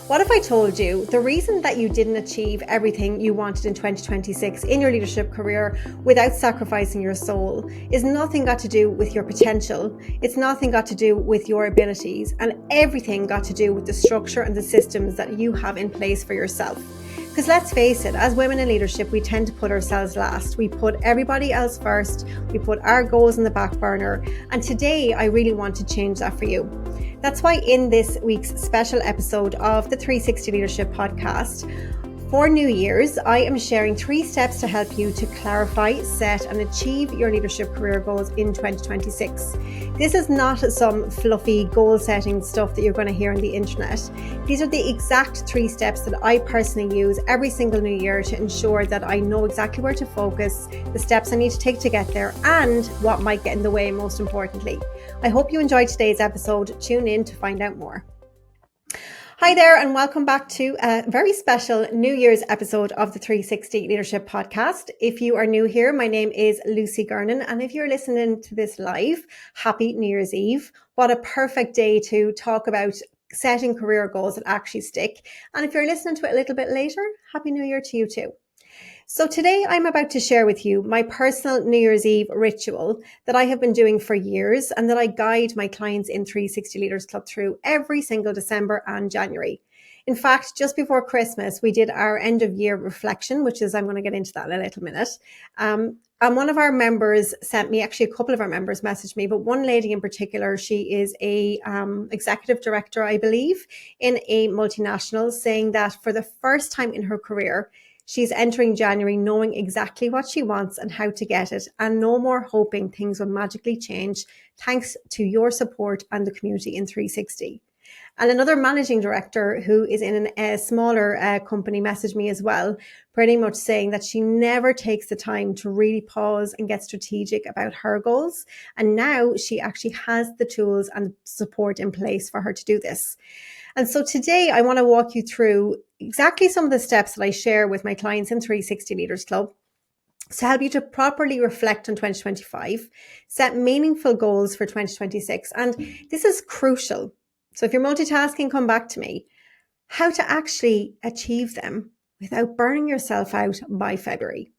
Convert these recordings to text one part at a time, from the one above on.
What if I told you the reason that you didn't achieve everything you wanted in 2026 in your leadership career without sacrificing your soul is nothing got to do with your potential, it's nothing got to do with your abilities, and everything got to do with the structure and the systems that you have in place for yourself. Because let's face it, as women in leadership, we tend to put ourselves last. We put everybody else first. We put our goals in the back burner. And today, I really want to change that for you. That's why in this week's special episode of the 360 Leadership Podcast, for New Year's, I am sharing 3 steps to help you to clarify, set, and achieve your leadership career goals in 2026. This is not some fluffy goal-setting stuff that you're going to hear on the internet. These are the exact 3 steps that I personally use every single new year to ensure that I know exactly where to focus, the steps I need to take to get there, and what might get in the way, most importantly. I hope you enjoyed today's episode. Tune in to find out more. Hi there, and welcome back to a very special New Year's episode of the 360 Leadership Podcast. If you are new here, my name is Lucy Gernon, and if you're listening to this live, happy New Year's Eve. What a perfect day to talk about setting career goals that actually stick. And if you're listening to it a little bit later, happy New Year to you too. So today I'm about to share with you my personal New Year's Eve ritual that I have been doing for years and that I guide my clients in 360 Leaders Club through every single December and January. In fact, just before Christmas, we did our end of year reflection, which is, I'm going to get into that in a little minute. And one of our members sent me, actually a couple of our members messaged me, but one lady in particular, she is a executive director, I believe, in a multinational, saying that for the first time in her career, she's entering January knowing exactly what she wants and how to get it, and no more hoping things will magically change thanks to your support and the community in 360. And another managing director who is in a smaller company messaged me as well, pretty much saying that she never takes the time to really pause and get strategic about her goals. And now she actually has the tools and support in place for her to do this. And so today I want to walk you through exactly some of the steps that I share with my clients in 360 Leaders Club to help you to properly reflect on 2025, set meaningful goals for 2026. And this is crucial. So if you're multitasking, come back to me. How to actually achieve them without burning yourself out by February.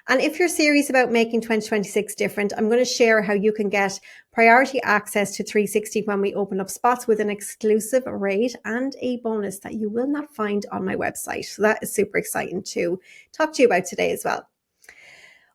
And if you're serious about making 2026 different, I'm going to share how you can get priority access to 360 when we open up spots with an exclusive rate and a bonus that you will not find on my website. So that is super exciting to talk to you about today as well.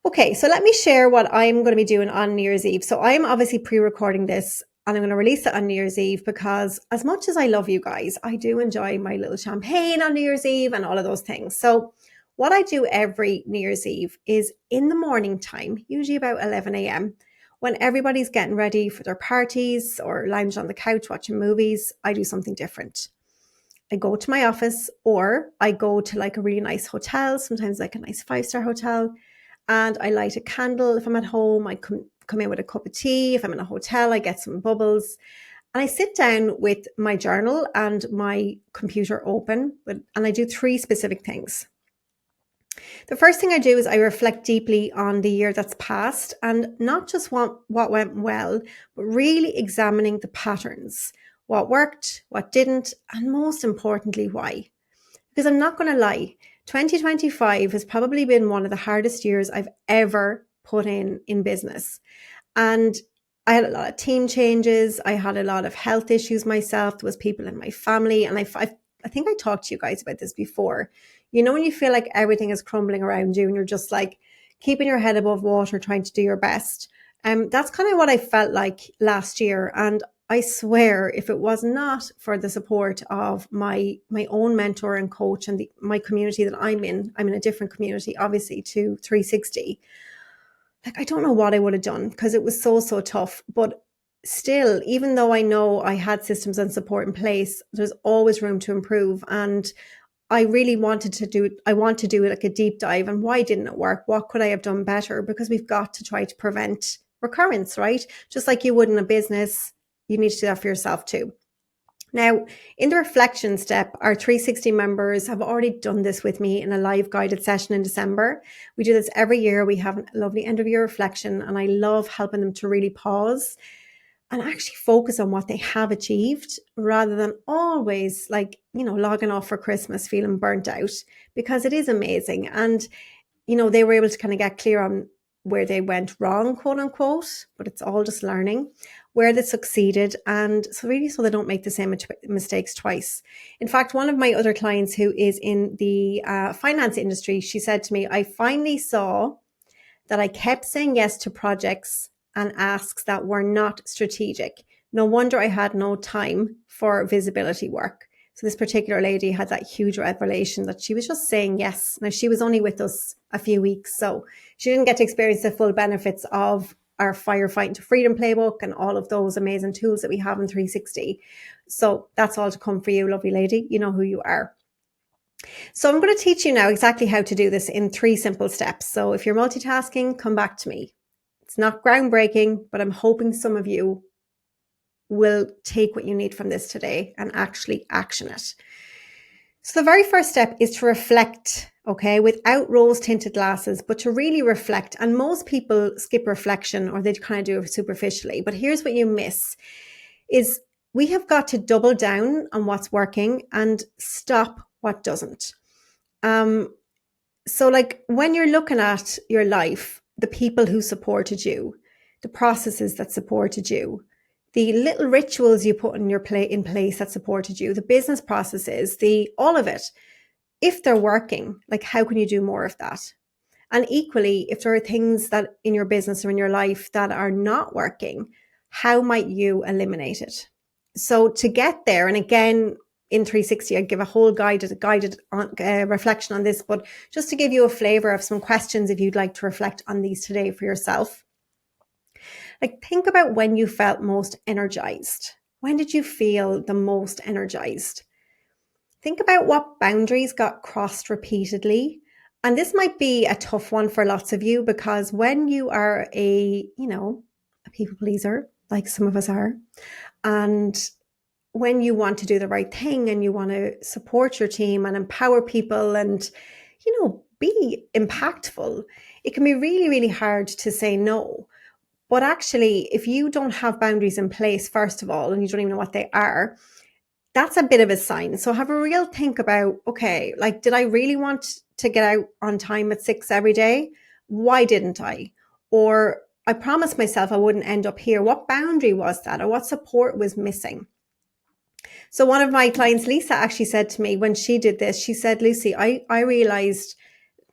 Okay, so let me share what I'm going to be doing on New Year's Eve. So I'm obviously pre-recording this and I'm going to release it on New Year's Eve because as much as I love you guys, I do enjoy my little champagne on New Year's Eve and all of those things. So what I do every New Year's Eve is in the morning time, usually about 11 a.m., when everybody's getting ready for their parties or lounge on the couch watching movies, I do something different. I go to my office or I go to like a really nice hotel, sometimes like a nice 5-star hotel, and I light a candle. If I'm at home, I come in with a cup of tea. If I'm in a hotel, I get some bubbles. And I sit down with my journal and my computer open, and I do 3 specific things. The first thing I do is I reflect deeply on the year that's passed and not just what went well, but really examining the patterns, what worked, what didn't, and most importantly, why. Because I'm not going to lie, 2025 has probably been one of the hardest years I've ever put in business. And I had a lot of team changes. I had a lot of health issues myself. There was people in my family. And I think I talked to you guys about this before. You know, when you feel like everything is crumbling around you and you're just like keeping your head above water, trying to do your best. That's kind of what I felt like last year. And I swear, if it was not for the support of my own mentor and coach and my community that I'm in a different community, obviously, to 360. Like, I don't know what I would have done because it was so tough. But still, even though I know I had systems and support in place, there's always room to improve. And I really wanted to do it. I want to do like a deep dive. And why didn't it work? What could I have done better? Because we've got to try to prevent recurrence, right? Just like you would in a business, you need to do that for yourself too. Now, in the reflection step, our 360 members have already done this with me in a live guided session in December. We do this every year. We have a lovely end of year reflection, and I love helping them to really pause and actually focus on what they have achieved rather than always logging off for Christmas feeling burnt out, because it is amazing. And they were able to kind of get clear on where they went wrong, quote unquote, but it's all just learning, where they succeeded. And so really, so they don't make the same mistakes twice. In fact, one of my other clients who is in the finance industry, she said to me, I finally saw that I kept saying yes to projects and asks that were not strategic. No wonder I had no time for visibility work. So this particular lady had that huge revelation that she was just saying yes. Now, she was only with us a few weeks, so she didn't get to experience the full benefits of our Firefighting to Freedom playbook and all of those amazing tools that we have in 360. So that's all to come for you, lovely lady. You know who you are. So I'm going to teach you now exactly how to do this in 3 simple steps. So if you're multitasking, come back to me. It's not groundbreaking, but I'm hoping some of you will take what you need from this today and actually action it. So the very first step is to reflect, okay, without rose-tinted glasses, but to really reflect. And most people skip reflection, or they kind of do it superficially. But here's what you miss is we have got to double down on what's working and stop what doesn't. So like when you're looking at your life, the people who supported you, the processes that supported you, the little rituals you put in place that supported you, the business processes, all of it, if they're working, like how can you do more of that? And equally, if there are things that in your business or in your life that are not working, how might you eliminate it? So to get there, and again, in 360, I'd give a whole guided reflection on this, but just to give you a flavor of some questions if you'd like to reflect on these today for yourself. Like, think about when you felt most energized. When did you feel the most energized? Think about what boundaries got crossed repeatedly. And this might be a tough one for lots of you, because when you are a people pleaser, like some of us are, and when you want to do the right thing and you want to support your team and empower people and, be impactful, it can be really, really hard to say no. But actually, if you don't have boundaries in place, first of all, and you don't even know what they are, that's a bit of a sign. So have a real think about, okay, like, did I really want to get out on time at 6 every day? Why didn't I? Or I promised myself I wouldn't end up here. What boundary was that? Or what support was missing? So one of my clients, Lisa, actually said to me when she did this, she said, Lucy, I realized,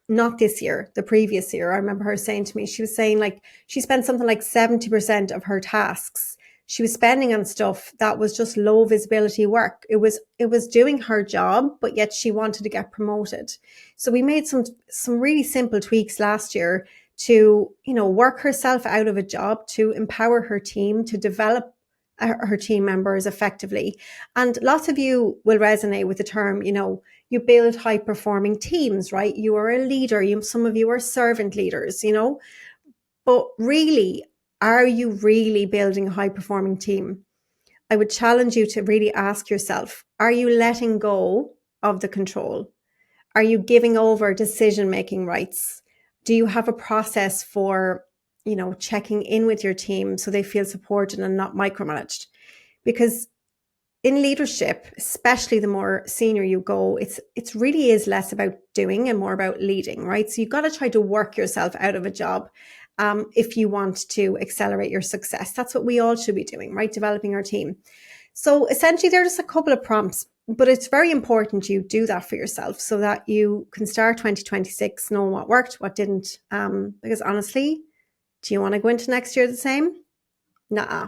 not this year, the previous year, I remember her saying to me, she was saying like she spent something like 70% of her tasks she was spending on stuff that was just low visibility work. It was doing her job, but yet she wanted to get promoted. So we made some really simple tweaks last year to, work herself out of a job, to empower her team, to develop her team members effectively. And lots of you will resonate with the term, you build high performing teams, right? You are a leader. Some of you are servant leaders, but really, are you really building a high performing team? I would challenge you to really ask yourself, are you letting go of the control? Are you giving over decision-making rights? Do you have a process for, checking in with your team so they feel supported and not micromanaged? Because in leadership, especially the more senior you go, it's really is less about doing and more about leading, right? So you've got to try to work yourself out of a job if you want to accelerate your success. That's what we all should be doing, right? Developing our team. So essentially, there are just a couple of prompts, but it's very important you do that for yourself so that you can start 2026 knowing what worked, what didn't. Because honestly, do you want to go into next year the same? Nuh-uh.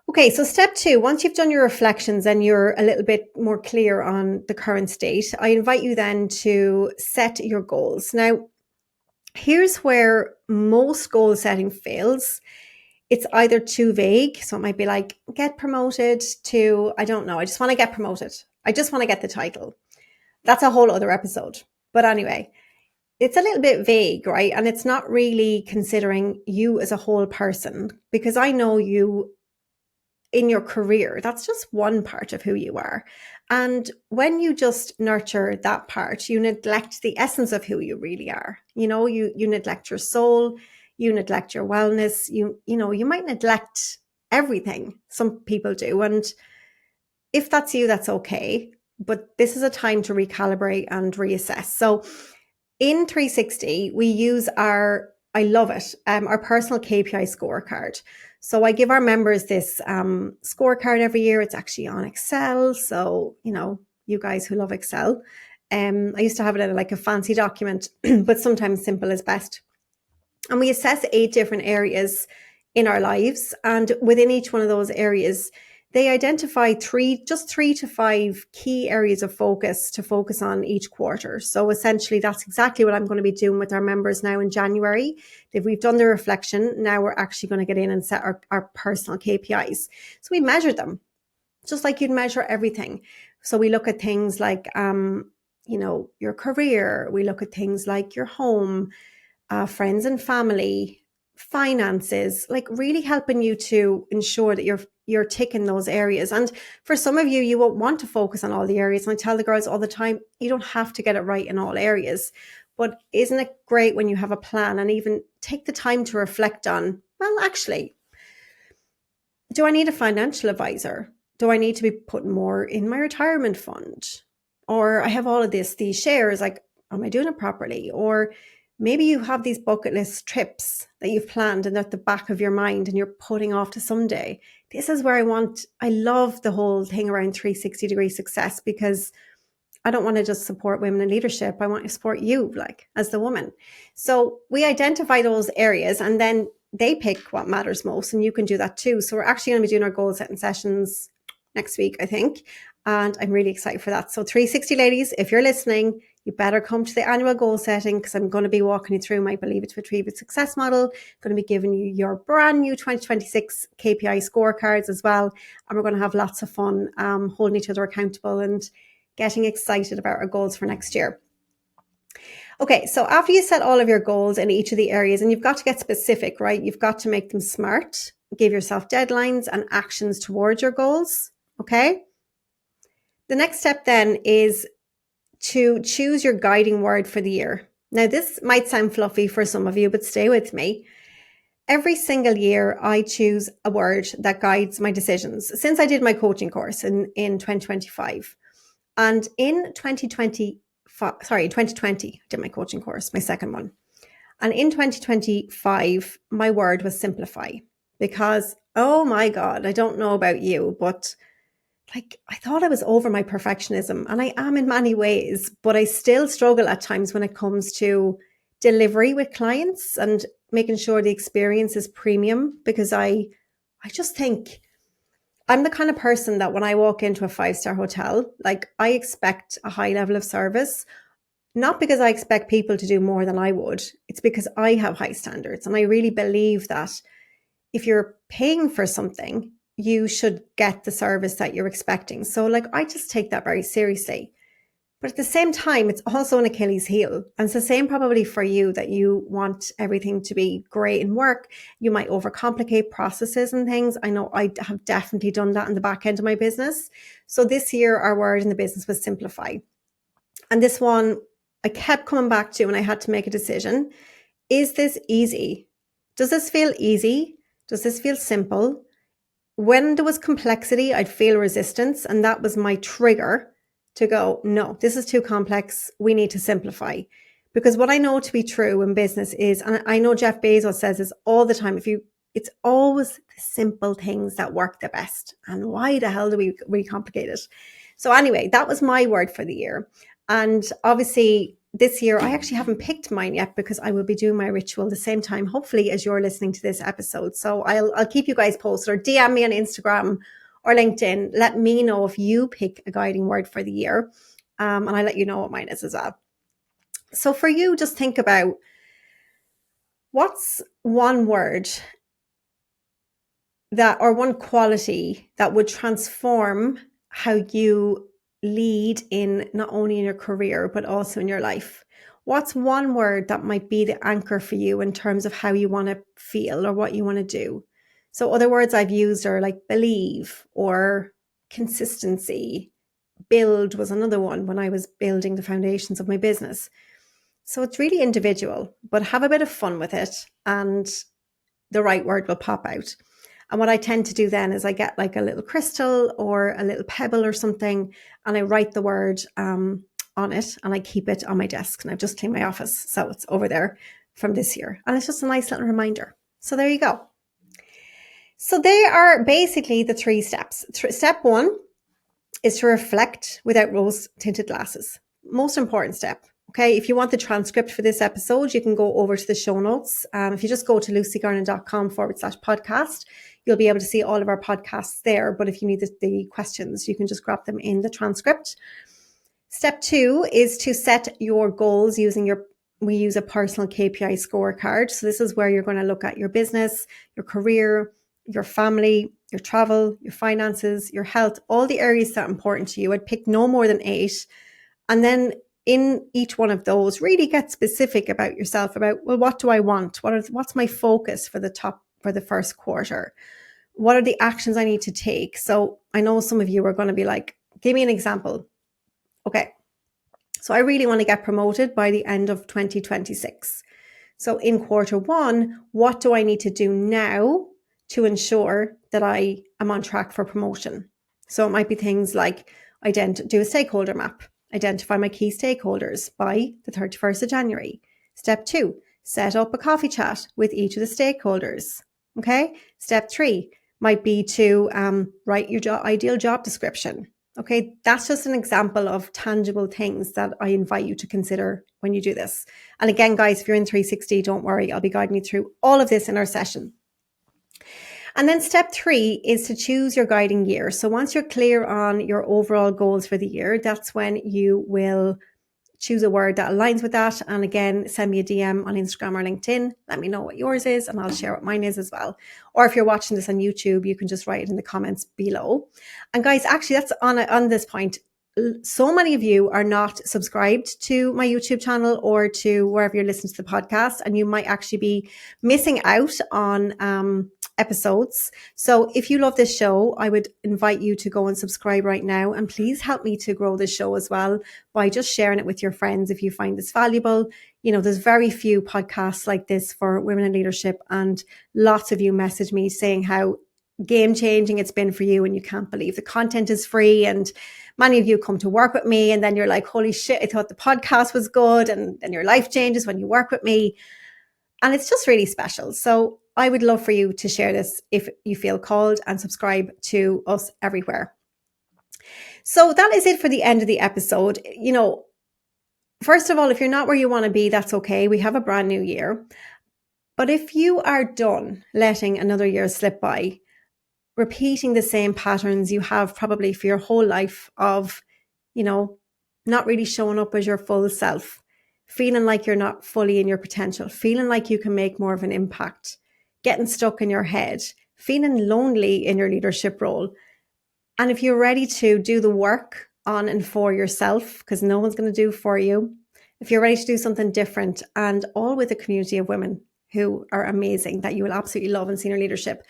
Okay, so step 2, once you've done your reflections and you're a little bit more clear on the current state, I invite you then to set your goals. Now, here's where most goal setting fails. It's either too vague. So it might be like, get promoted to, I don't know, I just want to get promoted. I just want to get the title. That's a whole other episode. But anyway, it's a little bit vague, right? And it's not really considering you as a whole person, because I know you in your career. That's just one part of who you are. And when you just nurture that part, you neglect the essence of who you really are. You neglect your soul, you neglect your wellness, you might neglect everything. Some people do. And if that's you, that's okay. But this is a time to recalibrate and reassess. So in 360, we use I love it, our personal KPI scorecard. So I give our members this scorecard every year. It's actually on Excel. So, you guys who love Excel, I used to have it in like a fancy document, but sometimes simple is best. And we assess 8 different areas in our lives. And within each one of those areas, they identify just 3 to 5 key areas of focus to focus on each quarter. So essentially, that's exactly what I'm going to be doing with our members now in January. If we've done the reflection, now we're actually going to get in and set our personal KPIs. So we measure them, just like you'd measure everything. So we look at things like, your career. We look at things like your home, friends and family, finances, like really helping you to ensure that you're ticking those areas. And for some of you, you won't want to focus on all the areas. And I tell the girls all the time, you don't have to get it right in all areas. But isn't it great when you have a plan and even take the time to reflect on, well, actually, do I need a financial advisor? Do I need to be putting more in my retirement fund? Or I have all of these shares, like, am I doing it properly? Or maybe you have these bucket list trips that you've planned and they're at the back of your mind and you're putting off to someday. This is where I love the whole thing around 360-degree success, because I don't want to just support women in leadership. I want to support you, like, as the woman. So we identify those areas and then they pick what matters most, and you can do that too. So we're actually going to be doing our goal setting sessions next week, I think. And I'm really excited for that. So 360 ladies, if you're listening, you better come to the annual goal setting, because I'm going to be walking you through my Believe It to Achieve It success model. I'm going to be giving you your brand new 2026 KPI scorecards as well. And we're going to have lots of fun holding each other accountable and getting excited about our goals for next year. Okay, so after you set all of your goals in each of the areas, and you've got to get specific, right? You've got to make them smart, give yourself deadlines and actions towards your goals, okay? The next step then is to choose your guiding word for the year. Now, this might sound fluffy for some of you, but stay with me. Every single year, I choose a word that guides my decisions since I did my coaching course in 2025. And in 2020, I did my coaching course, my second one. And in 2025, my word was simplify, because, oh my God, I don't know about you, but like, I thought I was over my perfectionism, and I am in many ways, but I still struggle at times when it comes to delivery with clients and making sure the experience is premium, because I just think I'm the kind of person that when I walk into a 5-star hotel, like, I expect a high level of service, not because I expect people to do more than I would. It's because I have high standards. And I really believe that if you're paying for something, you should get the service that you're expecting. So like, I just take that very seriously. But at the same time, it's also an Achilles heel. And it's the same probably for you, that you want everything to be great in work. You might overcomplicate processes and things. I know I have definitely done that in the back end of my business. So this year, our word in the business was simplify. And this one I kept coming back to, and I had to make a decision. Is this easy? Does this feel easy? Does this feel simple? When there was complexity, I'd feel resistance. And that was my trigger to go, no, this is too complex. We need to simplify. Because what I know to be true in business is, and I know Jeff Bezos says this all the time, it's always the simple things that work the best. And why the hell do we recomplicate it? So anyway, that was my word for the year. And obviously this year, I actually haven't picked mine yet, because I will be doing my ritual the same time, hopefully, as you're listening to this episode. So I'll keep you guys posted, or DM me on Instagram or LinkedIn. Let me know if you pick a guiding word for the year. And I'll let you know what mine is as well. So for you, just think about, what's one word or one quality that would transform how you lead in not only in your career, but also in your life? What's one word that might be the anchor for you in terms of how you want to feel or what you want to do? So other words I've used are like believe or consistency. Build was another one when I was building the foundations of my business. So it's really individual, but have a bit of fun with it and the right word will pop out. And what I tend to do then is I get like a little crystal or a little pebble or something, and I write the word on it, and I keep it on my desk. And I've just cleaned my office, so it's over there from this year. And it's just a nice little reminder. So there you go. So they are basically the 3 steps. Step 1 is to reflect without rose-tinted glasses. Most important step. Okay, if you want the transcript for this episode, you can go over to the show notes. If you just go to lucygarnon.com/podcast, you'll be able to see all of our podcasts there. But if you need the questions, you can just grab them in the transcript. Step 2 is to set your goals we use a personal KPI scorecard. So this is where you're going to look at your business, your career, your family, your travel, your finances, your health, all the areas that are important to you. I'd pick no more than 8. And then in each one of those, really get specific about yourself, about, well, what do I want? What's my focus for the first quarter? What are the actions I need to take? So I know some of you are going to be like, give me an example. Okay. So I really want to get promoted by the end of 2026. So in quarter 1, what do I need to do now to ensure that I am on track for promotion? So it might be things like do a stakeholder map, identify my key stakeholders by the 31st of January. Step 2, set up a coffee chat with each of the stakeholders. Okay. Step 3 might be to write your ideal job description. Okay, that's just an example of tangible things that I invite you to consider when you do this. And again, guys, if you're in 360, don't worry, I'll be guiding you through all of this in our session. And then step 3 is to choose your guiding year. So once you're clear on your overall goals for the year, that's when you will choose a word that aligns with that. And again, send me a DM on Instagram or LinkedIn. Let me know what yours is, and I'll share what mine is as well. Or if you're watching this on YouTube, you can just write it in the comments below. And guys, actually, that's on this point. So many of you are not subscribed to my YouTube channel or to wherever you're listening to the podcast, and you might actually be missing out on episodes. So if you love this show, I would invite you to go and subscribe right now, and please help me to grow this show as well by just sharing it with your friends if you find this valuable. You know, there's very few podcasts like this for women in leadership, and lots of you message me saying how game changing it's been for you, and you can't believe the content is free. And many of you come to work with me, and then you're like, holy shit, I thought the podcast was good. And then your life changes when you work with me. And it's just really special. So I would love for you to share this if you feel called, and subscribe to us everywhere. So that is it for the end of the episode. You know, first of all, if you're not where you want to be, that's okay. We have a brand new year. But if you are done letting another year slip by, repeating the same patterns you have probably for your whole life of, you know, not really showing up as your full self, feeling like you're not fully in your potential, feeling like you can make more of an impact, getting stuck in your head, feeling lonely in your leadership role. And if you're ready to do the work on and for yourself, because no one's going to do for you, if you're ready to do something different, and all with a community of women who are amazing that you will absolutely love in senior leadership,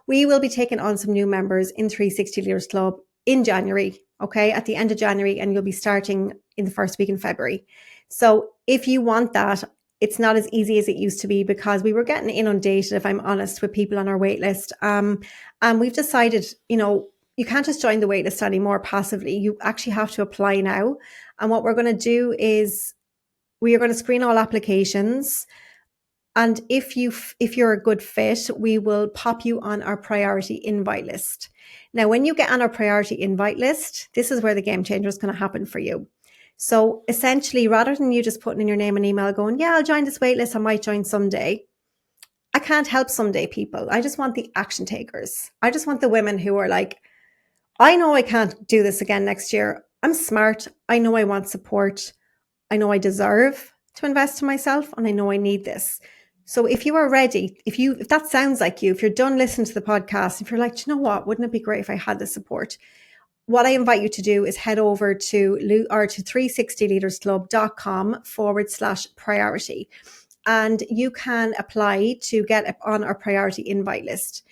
we will be taking on some new members in 360 Leaders Club in January, okay, at the end of January, and you'll be starting in the first week in February. So if you want that, it's not as easy as it used to be, because we were getting inundated, if I'm honest, with people on our wait list. And we've decided, you know, you can't just join the wait list anymore passively. You actually have to apply now. And what we're going to do is we are going to screen all applications. And if you're a good fit, we will pop you on our priority invite list. Now, when you get on our priority invite list, this is where the game changer is going to happen for you. So essentially, rather than you just putting in your name and email going, yeah, I'll join this wait list, I might join someday. I can't help someday people. I just want the action takers. I just want the women who are like, I know I can't do this again next year. I'm smart. I know I want support. I know I deserve to invest in myself, and I know I need this. So if you are ready, if that sounds like you, if you're done listening to the podcast, if you're like, you know what, wouldn't it be great if I had the support? What I invite you to do is head over to 360leadersclub.com/priority, and you can apply to get on our priority invite list.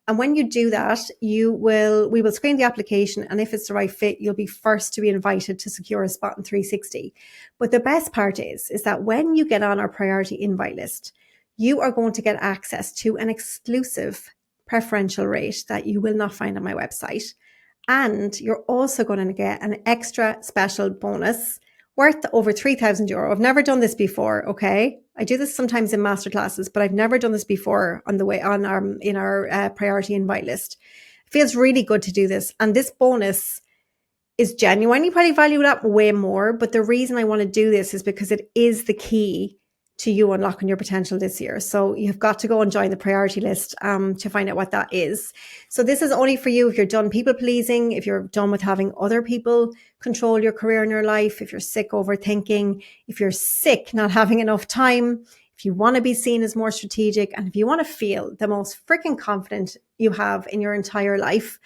And when you do that, we will screen the application, and if it's the right fit, you'll be first to be invited to secure a spot in 360. But the best part is that when you get on our priority invite list, you are going to get access to an exclusive preferential rate that you will not find on my website. And you're also going to get an extra special bonus worth over €3,000. I've never done this before. Okay. I do this sometimes in masterclasses, but I've never done this before on the way on in our priority invite list. It feels really good to do this. And this bonus is genuine. You probably value that way more. But the reason I want to do this is because it is the key to you unlocking your potential this year. So you've got to go and join the priority list to find out what that is. So this is only for you if you're done people pleasing, if you're done with having other people control your career in your life, if you're sick overthinking, if you're sick not having enough time, if you want to be seen as more strategic, and if you want to feel the most freaking confident you have in your entire life,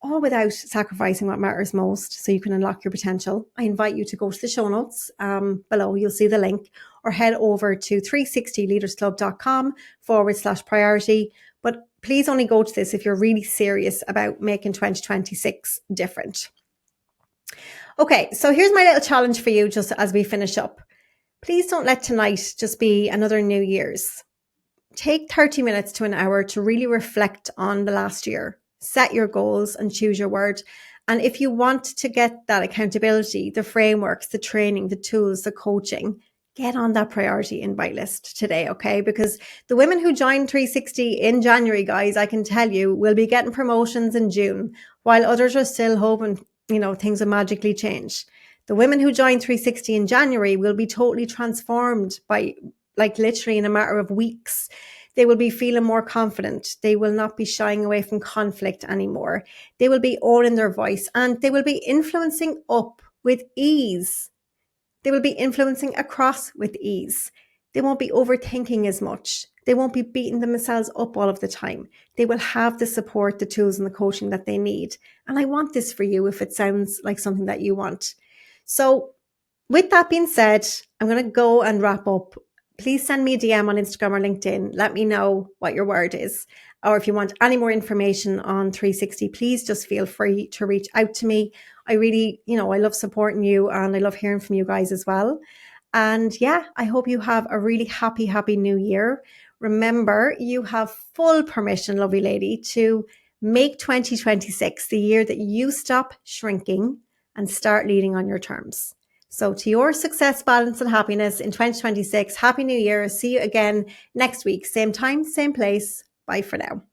all without sacrificing what matters most, so you can unlock your potential. I invite you to go to the show notes below. You'll see the link, or head over to 360leadersclub.com/priority. But please only go to this if you're really serious about making 2026 different. Okay, so here's my little challenge for you just as we finish up. Please don't let tonight just be another New Year's. Take 30 minutes to an hour to really reflect on the last year. Set your goals and choose your word. And if you want to get that accountability, the frameworks, the training, the tools, the coaching, get on that priority invite list today, okay? Because the women who join 360 in January, guys, I can tell you, will be getting promotions in June, while others are still hoping, things will magically change. The women who join 360 in January will be totally transformed by, literally in a matter of weeks. They will be feeling more confident. They will not be shying away from conflict anymore. They will be owning their voice, and they will be influencing up with ease. They will be influencing across with ease. They won't be overthinking as much. They won't be beating themselves up all of the time. They will have the support, the tools, and the coaching that they need. And I want this for you if it sounds like something that you want. So with that being said, I'm going to go and wrap up. Please send me a DM on Instagram or LinkedIn. Let me know what your word is. Or if you want any more information on 360, please just feel free to reach out to me. I really, I love supporting you, and I love hearing from you guys as well. And yeah, I hope you have a really happy new year. Remember, you have full permission, lovely lady, to make 2026 the year that you stop shrinking and start leading on your terms. So to your success, balance, and happiness in 2026, Happy New Year. See you again next week. Same time, same place. Bye for now.